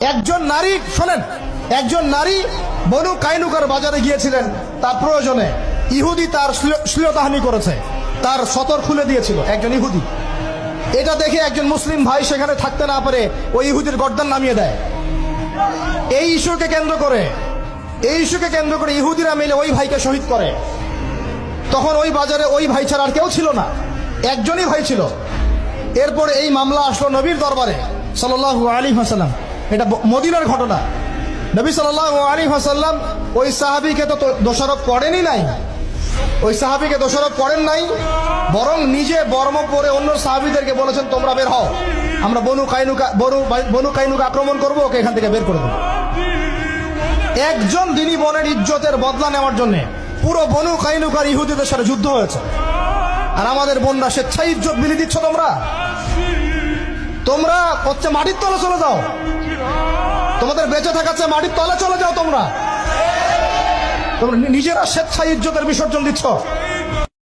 একজন নারী, শোনেন, একজন নারী বনু কাইনুকার বাজারে গিয়েছিলেন তার প্রয়োজনে। ইহুদি তার শ্লীলতাহানি করেছে, তার সতর খুলে দিয়েছিল একজন ইহুদি। এটা দেখে একজন মুসলিম ভাই সেখানে থাকতে না পারে ওই ইহুদির গর্দান নামিয়ে দেয়। এই ইস্যুকে কেন্দ্র করে ইহুদিরা মিলে ওই ভাইকে শহীদ করে। তখন ওই বাজারে ওই ভাই ছাড়া আর কেউ ছিল না, একজনই ভাই ছিল। এরপরে এই মামলা আসলো নবীর দরবারে সাল্লাল্লাহু আলাইহি ওয়াসাল্লাম। এটা মদিনার ঘটনা। নবী সাল্লাল্লাহু আলাইহি ওয়াসাল্লাম ওই সাহাবীকে তো দোষারোপ করেনই নাই, ওই সাহাবীকে দোষারোপ করেন নাই, বরং নিজে বর্ম পরে অন্য সাহাবীদেরকে বলেছেন তোমরা বের হও, আমরা বনু কাইনুকা আক্রমণ করবো, ওকে এখান থেকে বের করে দেবো। একজন দিনী বোনের ইজ্জতের বদলা নেওয়ার জন্য পুরো বনু কাইনুকার ইহুদিদের সাথে যুদ্ধ হয়েছে। আর আমাদের বোনরা স্বেচ্ছায় ইজ্জত বিলি দিচ্ছ। তোমরা হচ্ছে মাটির তলে চলে যাও, তোমাদের বেঁচে থাকার চেয়ে মাটির তলে চলে যাও। তোমরা নিজেরা স্বেচ্ছায় ইজ্জতের বিসর্জন দিচ্ছ।